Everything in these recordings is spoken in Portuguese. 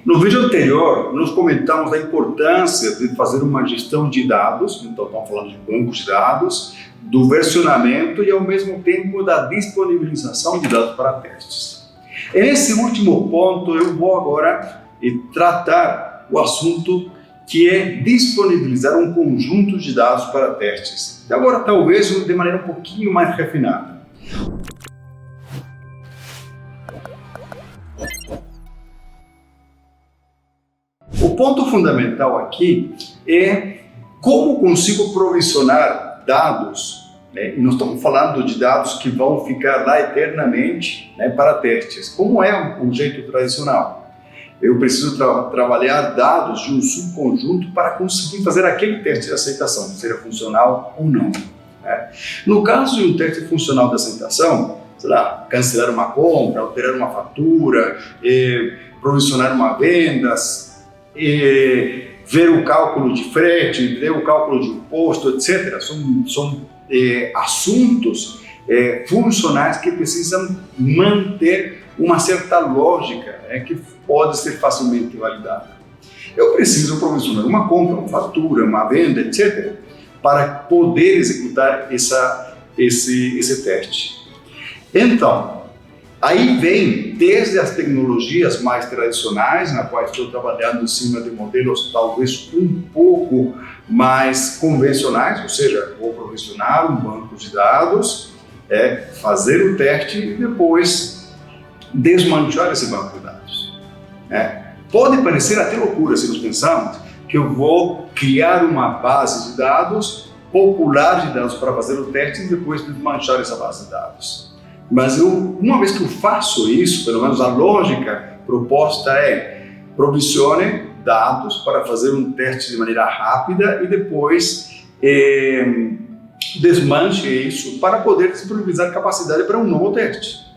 No vídeo anterior, nós comentamos a importância de fazer uma gestão de dados, então estamos falando de bancos de dados, do versionamento e ao mesmo tempo da disponibilização de dados para testes. Nesse último ponto, eu vou agora tratar o assunto que é disponibilizar um conjunto de dados para testes. Agora, talvez de maneira um pouquinho mais refinada. O ponto fundamental aqui é como consigo provisionar dados, né? E nós estamos falando de dados que vão ficar lá eternamente, né, para testes. Como é o jeito tradicional? Eu preciso trabalhar dados de um subconjunto para conseguir fazer aquele teste de aceitação, seja funcional ou não, né? No caso de um teste funcional de aceitação, sei lá, cancelar uma compra, alterar uma fatura, provisionar uma venda, ver o cálculo de frete, ver o cálculo de imposto, etc. São assuntos funcionais que precisam manter uma certa lógica, que pode ser facilmente validada. Eu preciso provisionar uma compra, uma fatura, uma venda, etc., para poder executar esse teste. Então, aí vem desde as tecnologias mais tradicionais, na qual estou trabalhando em cima de modelos talvez um pouco mais convencionais, ou seja, vou provisionar um banco de dados, fazer o teste e depois desmanchar esse banco de dados. Pode parecer até loucura se nós pensarmos que eu vou criar uma base de dados popular de dados para fazer o teste e depois desmanchar essa base de dados. Mas uma vez que eu faço isso, pelo menos a lógica proposta é provisione dados para fazer um teste de maneira rápida e depois desmanche isso para poder disponibilizar capacidade para um novo teste.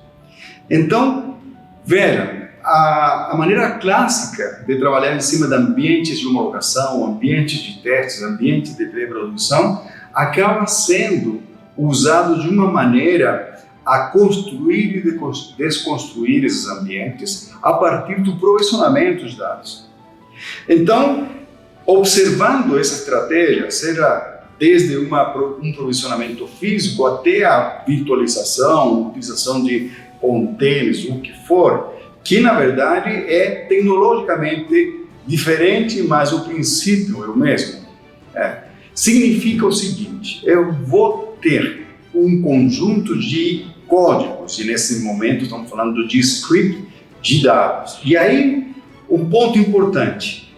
Então, veja, a maneira clássica de trabalhar em cima de ambientes de homologação, ambientes de testes, ambientes de pré-produção, acaba sendo usado de uma maneira a construir e desconstruir esses ambientes a partir do provisionamento de dados. Então, observando essa estratégia, seja desde um provisionamento físico até a virtualização, utilização de containers, o que for, que na verdade é tecnologicamente diferente, mas o princípio é o mesmo. Significa o seguinte: eu vou ter um conjunto de códigos, e nesse momento estamos falando de script de dados. E aí, um ponto importante: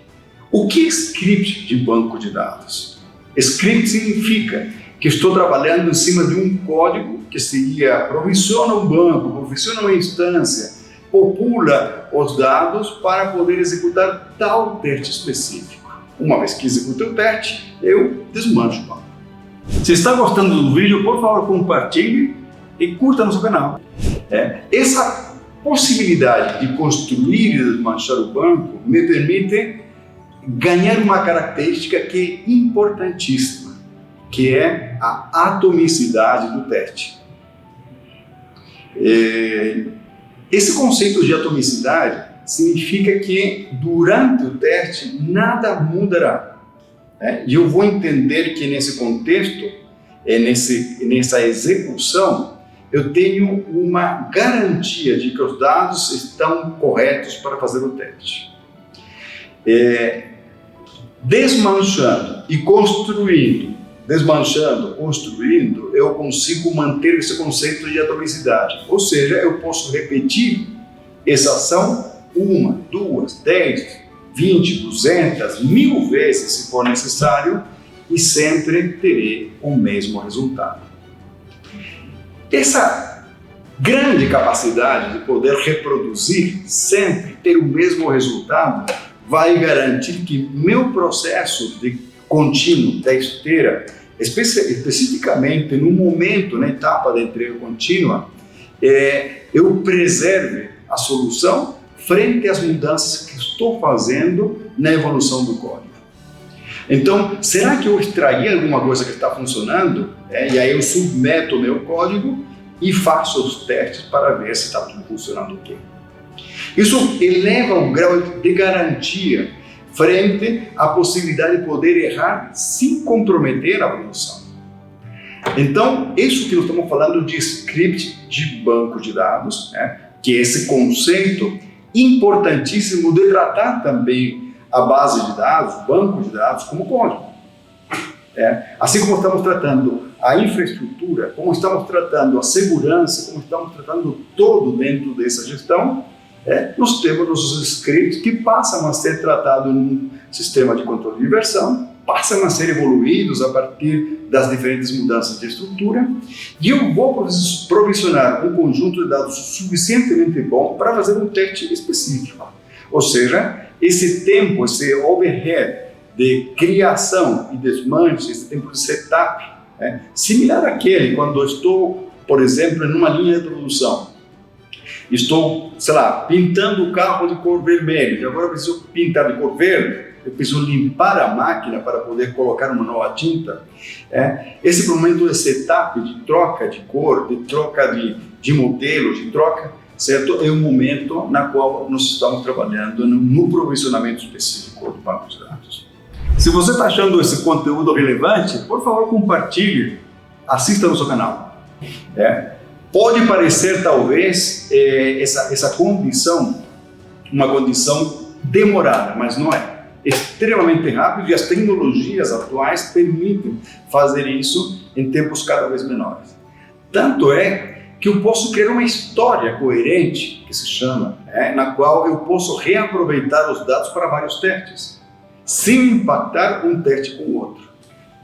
o que é script de banco de dados? Script significa que estou trabalhando em cima de um código que seria provisiona um banco, provisiona uma instância, popula os dados para poder executar tal teste específico. Uma vez que execute o teste, eu desmancho o banco. Se está gostando do vídeo, por favor, compartilhe e curta nosso canal. Essa possibilidade de construir e desmanchar o banco me permite ganhar uma característica que é importantíssima, que é a atomicidade do teste. Esse conceito de atomicidade significa que durante o teste nada mudará. E eu vou entender que nesse contexto, nessa execução, eu tenho uma garantia de que os dados estão corretos para fazer o teste. Desmanchando e construindo, eu consigo manter esse conceito de atomicidade. Ou seja, eu posso repetir essa ação 1, 2, 10, 20, 200, 1000 vezes, se for necessário, e sempre terei o mesmo resultado. Essa grande capacidade de poder reproduzir sempre, ter o mesmo resultado, vai garantir que meu processo de contínuo, da esteira, especificamente no momento, na etapa da entrega contínua, eu preserve a solução frente às mudanças que estou fazendo na evolução do código. Então, será que eu extraí alguma coisa que está funcionando? E aí eu submeto o meu código e faço os testes para ver se está tudo funcionando ok. Isso eleva o grau de garantia frente à possibilidade de poder errar sem comprometer a produção. Então, isso que nós estamos falando de script de banco de dados, né? Que é esse conceito importantíssimo de tratar também a base de dados, o banco de dados, como código. Assim como estamos tratando a infraestrutura, como estamos tratando a segurança, como estamos tratando todo dentro dessa gestão, nós temos nossos scripts que passam a ser tratados num sistema de controle de versão, passam a ser evoluídos a partir das diferentes mudanças de estrutura, e eu vou provisionar um conjunto de dados suficientemente bom para fazer um teste específico. Ou seja, esse tempo, esse overhead de criação e desmanche, esse tempo de setup, similar àquele quando eu estou, por exemplo, em uma linha de produção. Estou, sei lá, pintando o carro de cor vermelha, e agora eu preciso pintar de cor verde, eu preciso limpar a máquina para poder colocar uma nova tinta. Esse momento de setup, de troca de cor, de troca de modelo, de troca, certo? É um momento na qual nós estamos trabalhando no provisionamento específico do banco de dados. Se você está achando esse conteúdo relevante, por favor, compartilhe, assista no seu canal. Pode parecer, talvez, essa condição, uma condição demorada, mas não é. É extremamente rápido e as tecnologias atuais permitem fazer isso em tempos cada vez menores. Tanto é que eu posso criar uma história coerente, que se chama, na qual eu posso reaproveitar os dados para vários testes, sem impactar um teste com o outro.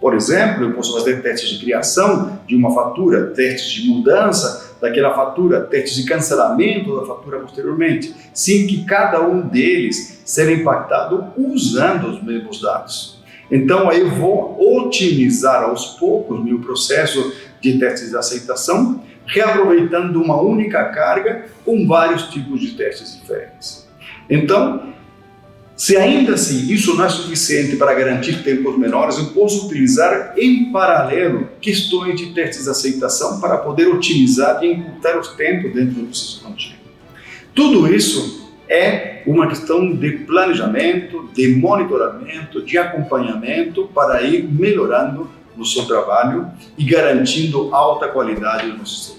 Por exemplo, eu posso fazer testes de criação de uma fatura, testes de mudança daquela fatura, testes de cancelamento da fatura posteriormente, sem que cada um deles seja impactado usando os mesmos dados. Então, aí eu vou otimizar aos poucos meu processo de testes de aceitação, reaproveitando uma única carga com vários tipos de testes diferentes. Então, se ainda assim isso não é suficiente para garantir tempos menores, eu posso utilizar em paralelo questões de testes de aceitação para poder otimizar e encurtar os tempos dentro do processo contínuo. Tudo isso é uma questão de planejamento, de monitoramento, de acompanhamento para ir melhorando no seu trabalho e garantindo alta qualidade no nosso serviço.